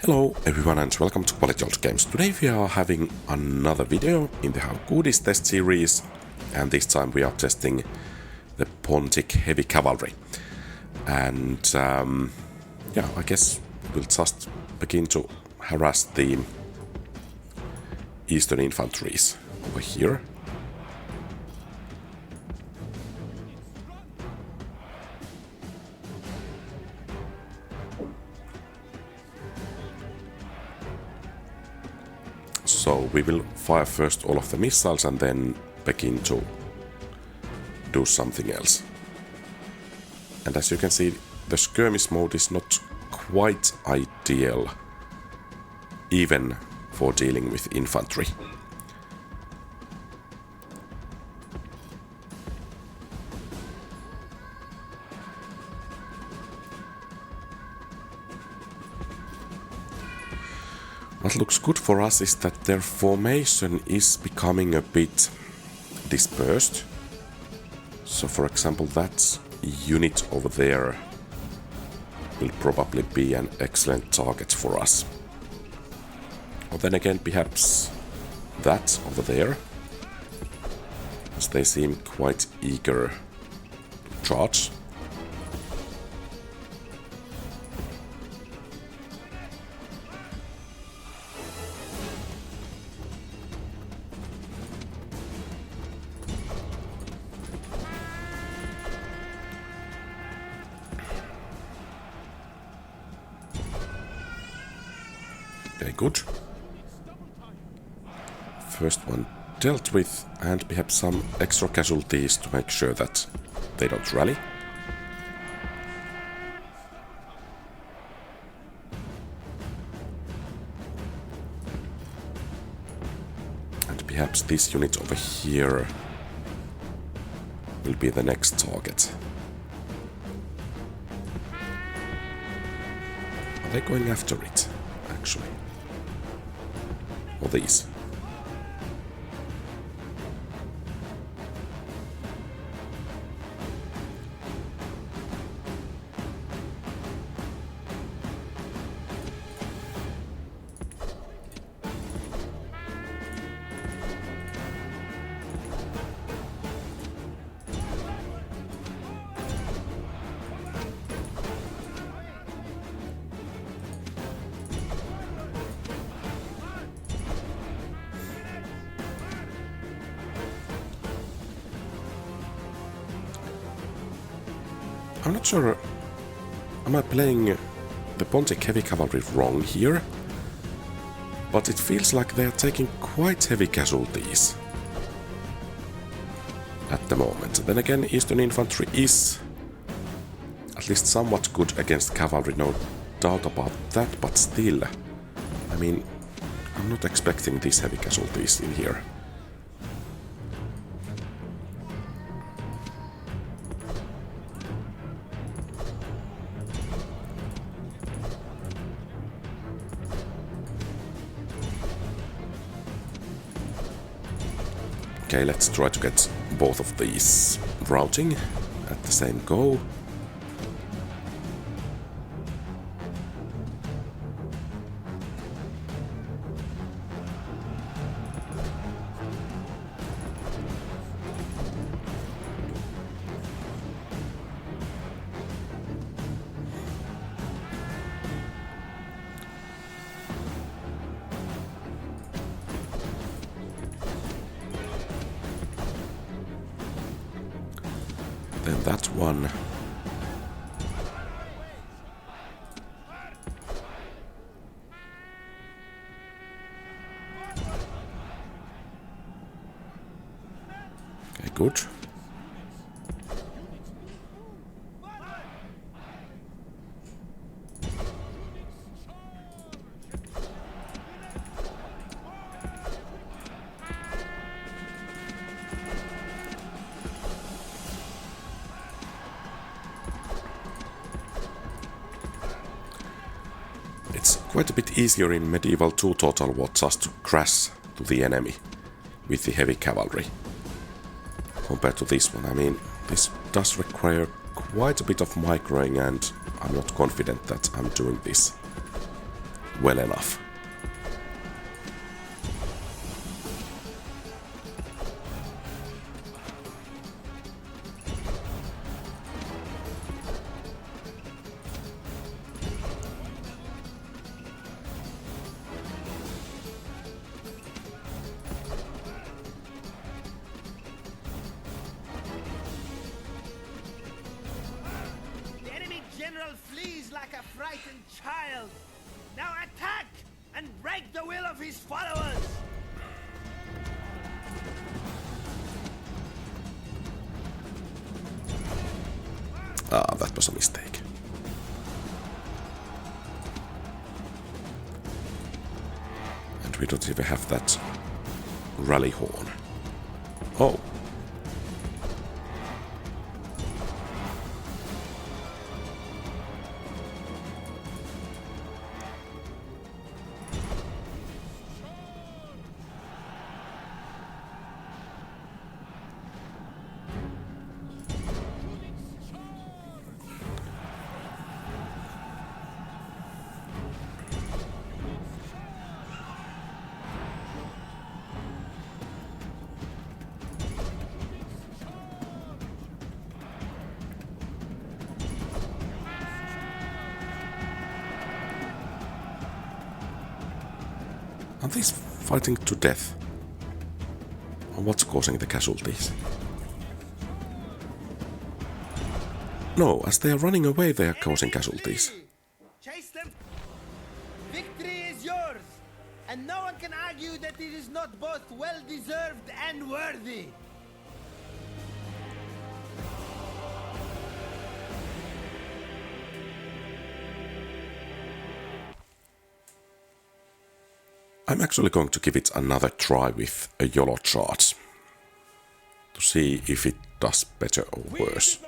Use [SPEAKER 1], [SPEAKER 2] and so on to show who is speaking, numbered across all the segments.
[SPEAKER 1] Hello everyone and welcome to QualityOldGames. Today we are having another video in the How Good Is test series, and this time we are testing the Pontic heavy cavalry. And yeah, I guess we'll just begin to harass the Eastern infantries over here. So we will fire first all of the missiles and then begin to do something else. And as you can see, the skirmish mode is not quite ideal, even for dealing with infantry. What looks good for us is that their formation is becoming a bit dispersed. So for example, that unit over there will probably be an excellent target for us. Or then again, perhaps that over there, as they seem quite eager to charge. Okay, good. First one dealt with, and perhaps some extra casualties to make sure that they don't rally. And perhaps this unit over here will be the next target. Are they going after it, actually? Or these? I'm not sure, am I playing the Pontic heavy cavalry wrong here? But it feels like they are taking quite heavy casualties at the moment. Then again, Eastern infantry is at least somewhat good against cavalry, no doubt about that, but still, I mean, I'm not expecting these heavy casualties in here. Okay, let's try to get both of these routing at the same go. Then that one. Okay, good. It's quite a bit easier in Medieval 2 TotalWar just to crash to the enemy with the heavy cavalry compared to this one. I mean, this does require quite a bit of microing, and I'm not confident that I'm doing this well enough.
[SPEAKER 2] Flees like a frightened child. Now attack and break the will of his followers.
[SPEAKER 1] Ah, that was a mistake. And we don't even have that rally horn. Oh. Are these fighting to death? Or what's causing the casualties? No, as they are running away they are causing casualties.
[SPEAKER 2] Chase them. Victory is yours, and no one can argue that it is not both well-deserved and worthy.
[SPEAKER 1] I'm actually going to give it another try with a YOLO charge to see if it does better or worse.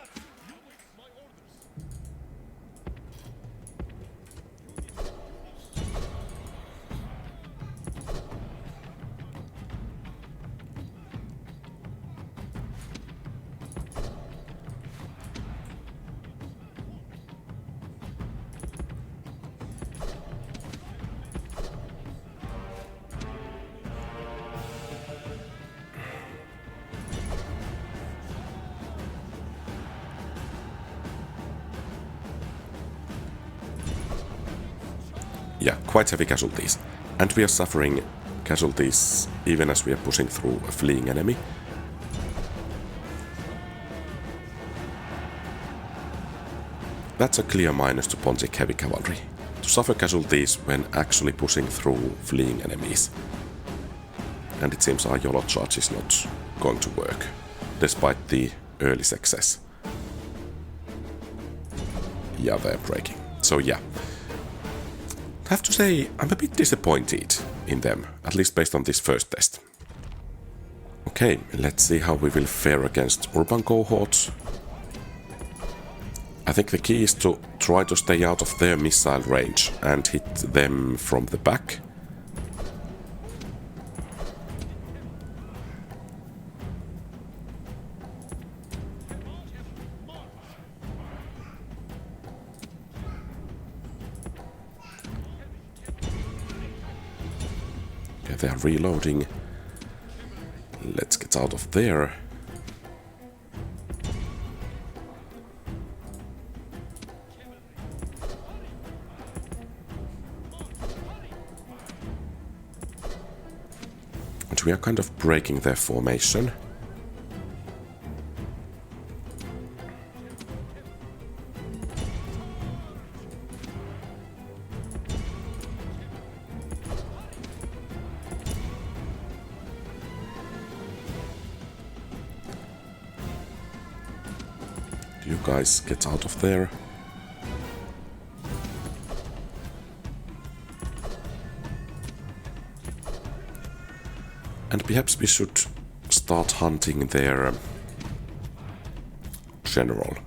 [SPEAKER 1] Yeah, quite heavy casualties. And we are suffering casualties even as we are pushing through a fleeing enemy. That's a clear minus to Pontic heavy cavalry. To suffer casualties when actually pushing through fleeing enemies. And it seems our YOLO charge is not going to work, despite the early success. Yeah, they're breaking. So yeah. I have to say, I'm a bit disappointed in them, at least based on this first test. Okay, let's see how we will fare against Urban Cohort. I think the key is to try to stay out of their missile range and hit them from the back. They are reloading. Let's get out of there. And we are kind of breaking their formation. You guys get out of there. And perhaps we should start hunting their general.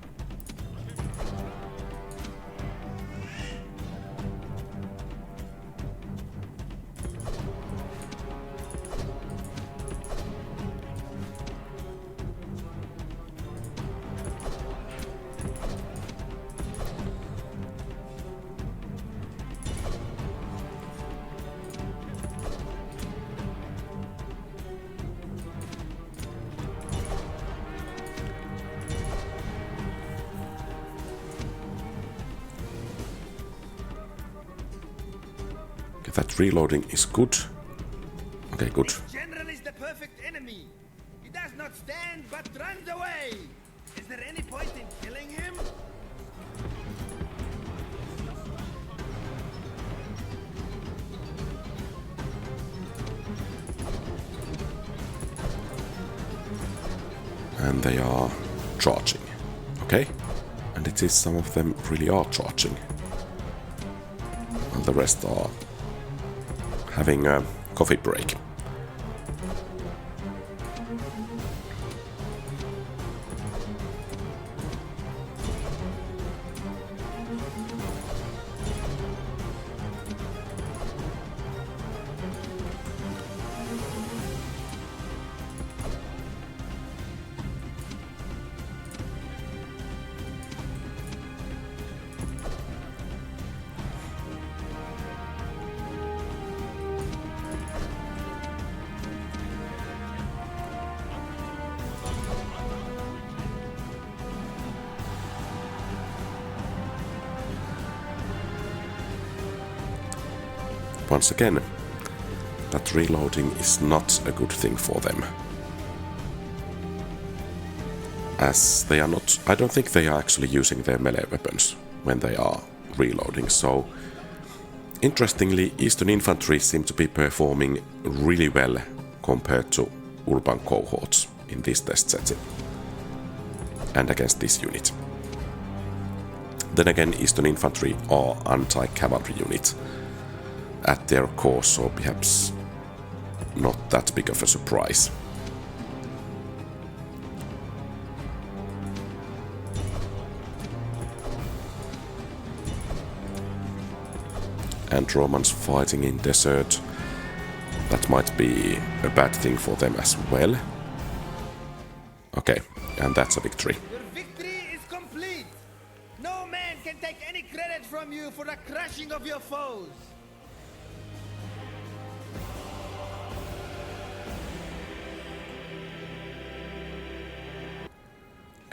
[SPEAKER 1] that reloading is good. Okay, good.
[SPEAKER 2] This general is the perfect enemy. He does not stand but runs away. Is there any point in killing him?
[SPEAKER 1] And they are charging. Okay. And it is some of them really are charging. And the rest are having a coffee break. Once again, that reloading is not a good thing for them. As they are not... I don't think they are actually using their melee weapons when they are reloading, so... Interestingly, Eastern Infantry seem to be performing really well compared to Urban Cohorts in this test setting. And against this unit. Then again, Eastern Infantry are anti-cavalry unit at their core, so perhaps not that big of a surprise. And Romans fighting in desert, that might be a bad thing for them as well. Okay, and that's a victory.
[SPEAKER 2] Your victory is complete. No man can take any credit from you for the crushing of your foes.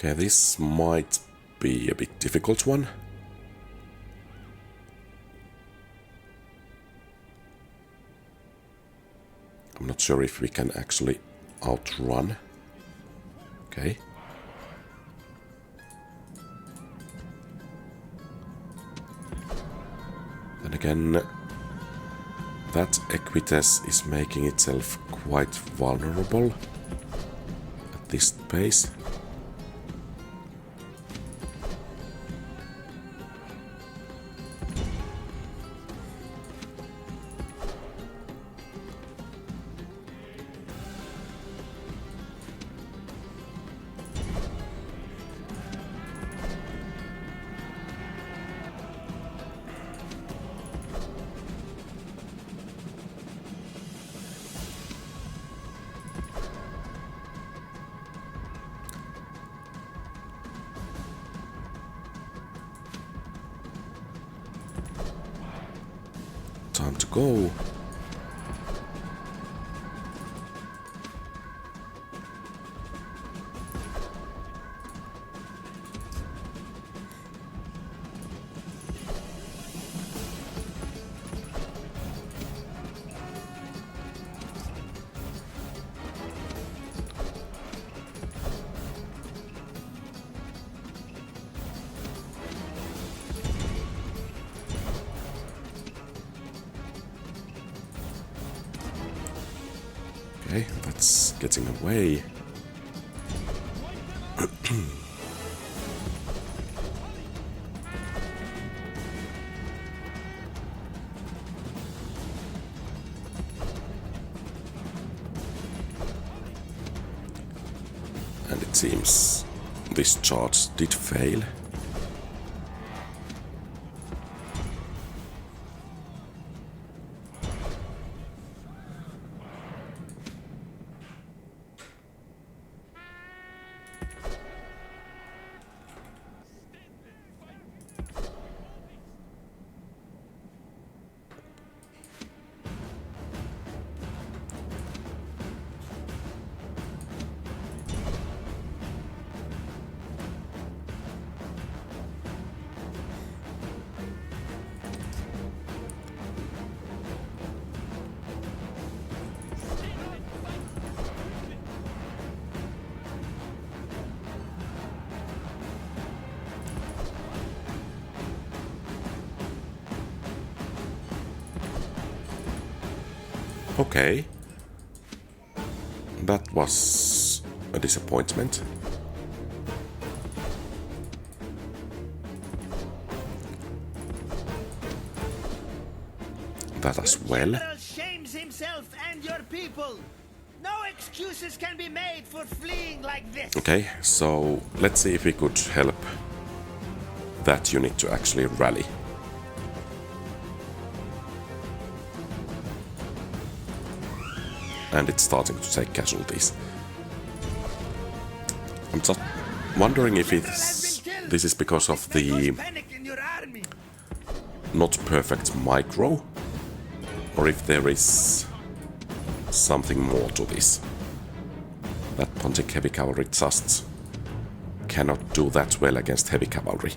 [SPEAKER 1] Okay, this might be a bit difficult one. I'm not sure if we can actually outrun. Okay. Then again, that Equites is making itself quite vulnerable at this pace. Time to go. Okay, that's getting away. And it seems this charge did fail. Okay. That was a disappointment. That as well.
[SPEAKER 2] General shames himself and your people. No excuses can be made for fleeing like this.
[SPEAKER 1] Okay, so let's see if we could help that unit to actually rally. And it's starting to take casualties. I'm just wondering if this is because of the not perfect micro, or if there is something more to this. That Pontic heavy cavalry just cannot do that well against heavy cavalry.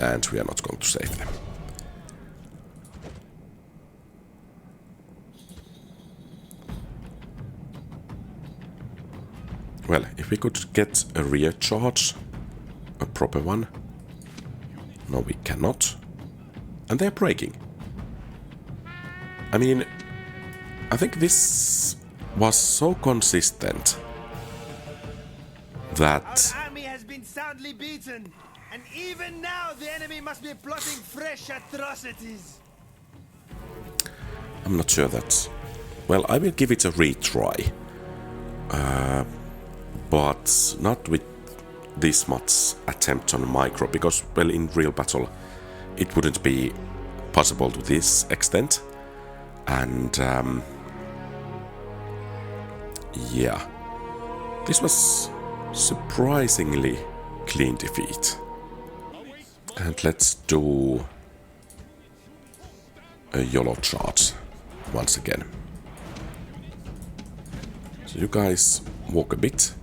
[SPEAKER 1] And we are not going to save them. Well, if we could get a rear charge, a proper one. No, we cannot. And they're breaking. I mean, I think this was so consistent that
[SPEAKER 2] Our army has been soundly beaten, and even now the enemy must be plotting fresh atrocities.
[SPEAKER 1] I'm not sure that... Well, I will give it a retry. But not with this much attempt on micro, because, well, in real battle it wouldn't be possible to this extent. And, yeah. This was surprisingly clean defeat. And let's do a YOLO charge once again. So you guys walk a bit.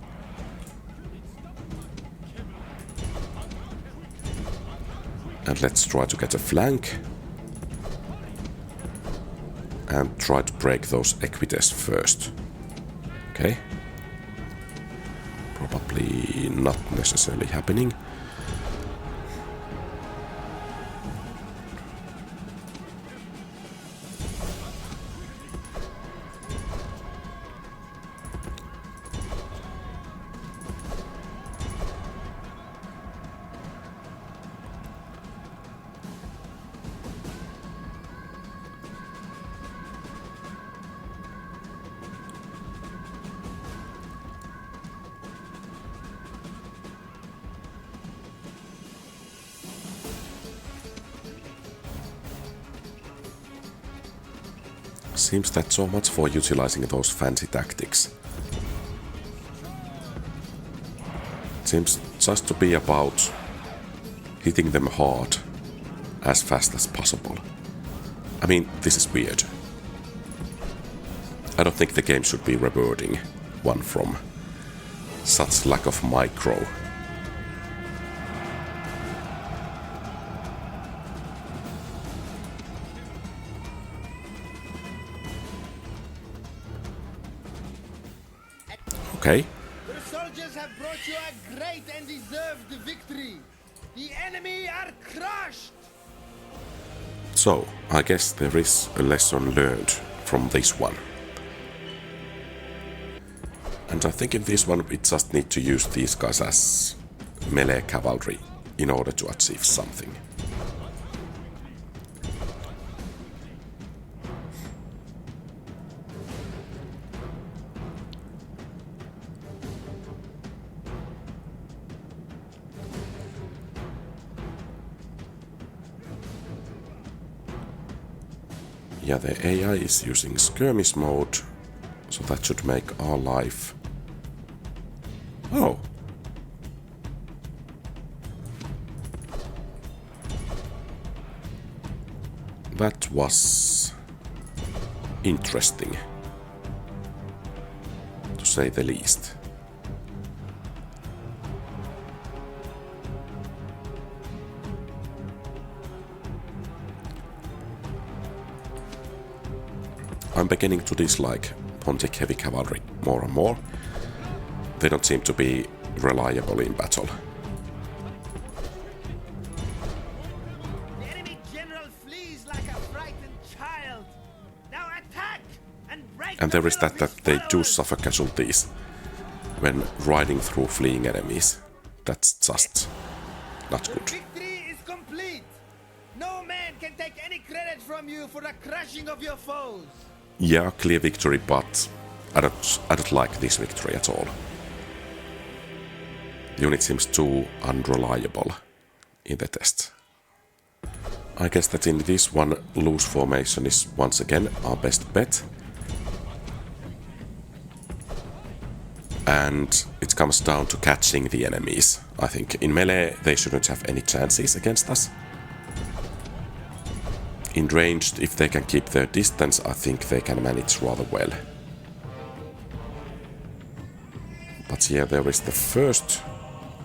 [SPEAKER 1] And let's try to get a flank. And try to break those Equites first. Okay. Probably not necessarily happening. Seems that so much for utilizing those fancy tactics. Seems just to be about hitting them hard as fast as possible. I mean, this is weird. I don't think the game should be rewarding one from such lack of micro. Okay.
[SPEAKER 2] The soldiers have brought you a great and deserved victory. The enemy are crushed.
[SPEAKER 1] So, I guess there is a lesson learned from this one. And I think in this one we just need to use these guys as melee cavalry in order to achieve something. Yeah, the AI is using skirmish mode, so that should make our life... Oh! That was... interesting, to say the least. I'm beginning to dislike Pontic heavy cavalry more and more. They don't seem to be reliable in battle. And there is that they do suffer casualties when riding through fleeing enemies. That's just not good.
[SPEAKER 2] Victory is complete. No man can take any credit from you for the crushing of your foes.
[SPEAKER 1] Yeah, clear victory, but I don't like this victory at all. The unit seems too unreliable in the test. I guess that in this one, loose formation is once again our best bet. And it comes down to catching the enemies. I think in melee they shouldn't have any chances against us. In ranged, if they can keep their distance, I think they can manage rather well. But yeah, there is the first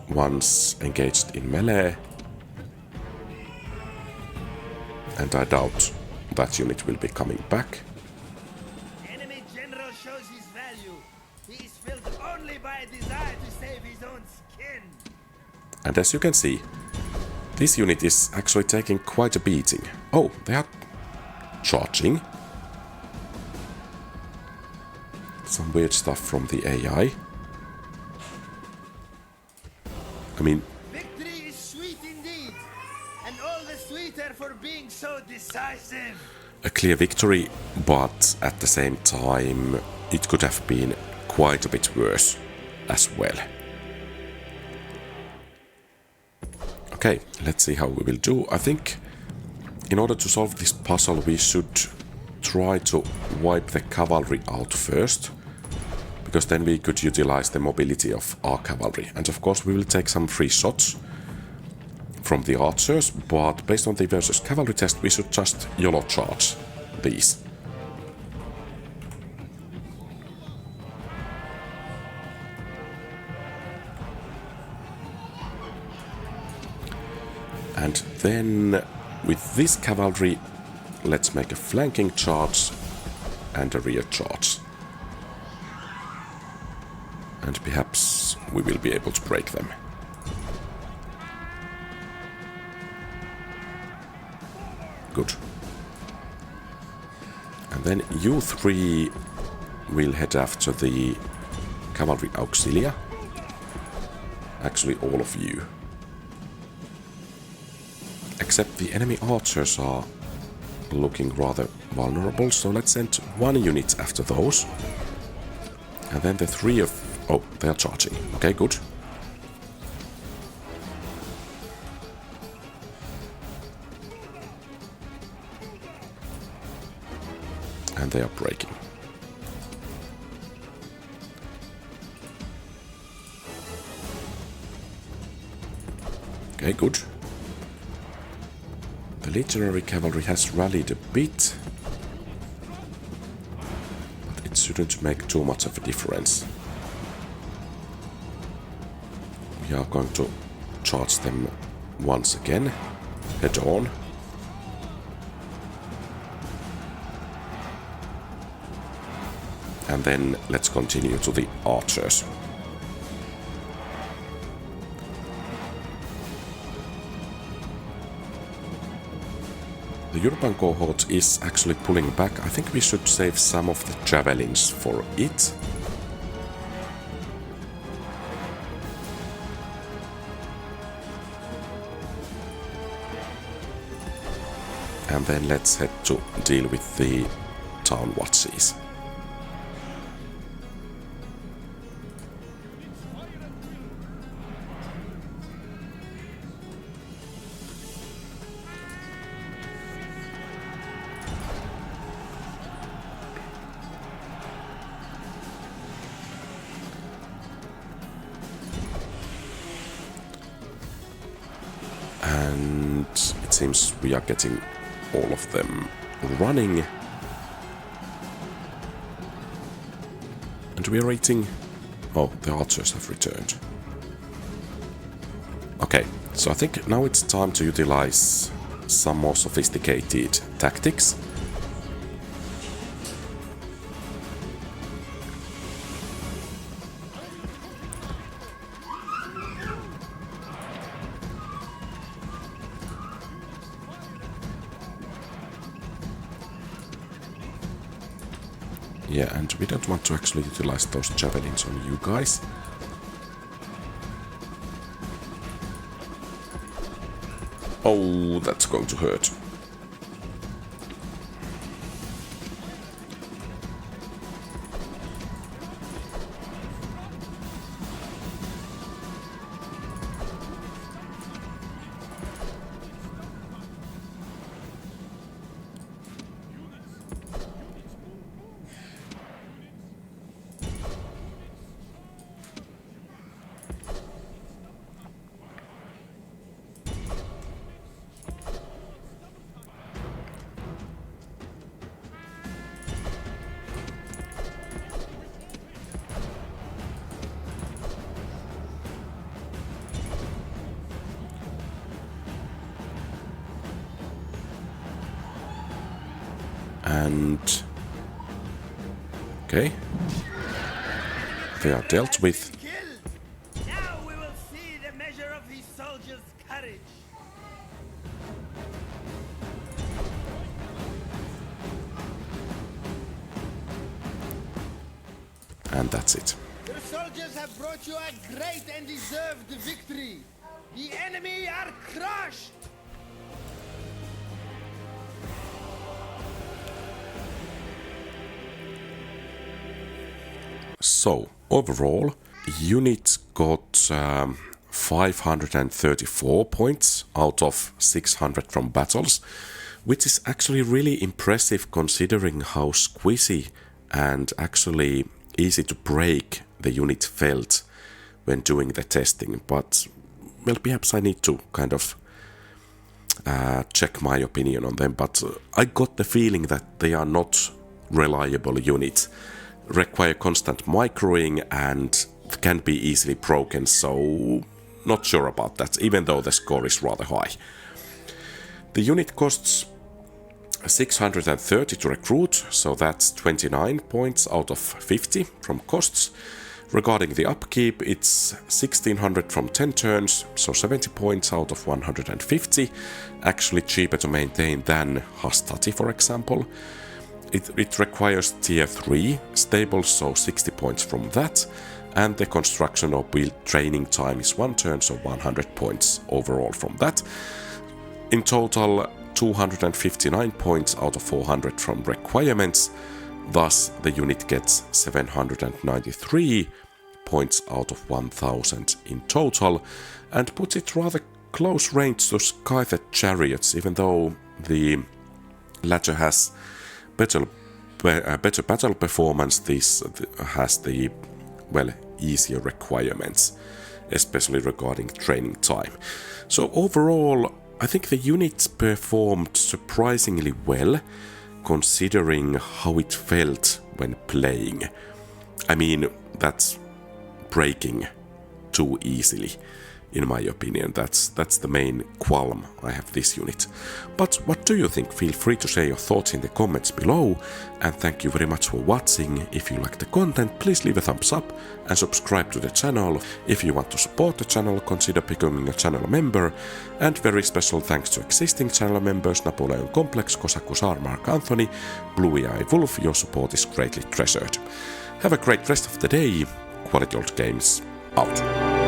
[SPEAKER 1] ones engaged in melee. And I doubt that unit will be coming back.
[SPEAKER 2] Enemy general shows his value. He is filled only by a desire to save his own skin.
[SPEAKER 1] And as you can see, this unit is actually taking quite a beating. Oh, they are charging. Some weird stuff from the AI. I mean,
[SPEAKER 2] Victory is sweet indeed, and all the sweeter for being so decisive.
[SPEAKER 1] a clear victory, but at the same time, it could have been quite a bit worse as well. Okay, let's see how we will do. I think in order to solve this puzzle, we should try to wipe the cavalry out first, because then we could utilize the mobility of our cavalry. And of course we will take some free shots from the archers, but based on the versus cavalry test, we should just YOLO charge these. And then with this cavalry, let's make a flanking charge and a rear charge. And perhaps we will be able to break them. Good. And then you three will head after the Cavalry Auxilia. Actually, all of you. Except the enemy archers are looking rather vulnerable, so let's send one unit after those. And then the three of... oh, they are charging. Okay, good. And they are breaking. Okay, good. The Legionary cavalry has rallied a bit, but it shouldn't make too much of a difference. We are going to charge them once again, head on. And then let's continue to the archers. The Urban Cohort is actually pulling back. I think we should save some of the javelins for it. And then let's head to deal with the town watches. And it seems we are getting all of them running. And we are rating... oh, the archers have returned. Okay, so I think now it's time to utilize some more sophisticated tactics. Yeah, and we don't want to actually utilize those javelins on you guys. Oh, that's going to hurt. And... okay. They are dealt with.
[SPEAKER 2] Now we will see the measure of these soldiers' courage.
[SPEAKER 1] And that's it.
[SPEAKER 2] Your soldiers have brought you a great and deserved victory. The enemy are crushed.
[SPEAKER 1] So, overall, unit got 534 points out of 600 from battles, which is actually really impressive considering how squishy and actually easy to break the unit felt when doing the testing. But, well, perhaps I need to kind of check my opinion on them, but I got the feeling that they are not reliable units. Require constant microing and can be easily broken, so not sure about that, even though the score is rather high. The unit costs 630 to recruit, so that's 29 points out of 50 from costs. Regarding the upkeep, it's 1600 from 10 turns, so 70 points out of 150. Actually cheaper to maintain than Hastati, for example. It requires tier 3 stable, so 60 points from that, and the construction or build training time is 1 turn, so 100 points overall from that. In total, 259 points out of 400 from requirements, thus the unit gets 793 points out of 1000 in total, and puts it rather close range to Scythed Chariots, even though the latter has better battle performance. This has the, well, easier requirements, especially regarding training time. So overall, I think the unit performed surprisingly well, considering how it felt when playing. I mean, that's breaking too easily. In my opinion, that's the main qualm I have this unit. But what do you think? Feel free to share your thoughts in the comments below, and thank you very much for watching. If you like the content, please leave a thumbs up and subscribe to the channel. If you want to support the channel, consider becoming a channel member, and very special thanks to existing channel members Napoleon Complex, Kosaku Saar, Mark Anthony, Bluey Eye Wolf. Your support is greatly treasured. Have a great rest of the day. QualityOldGames out.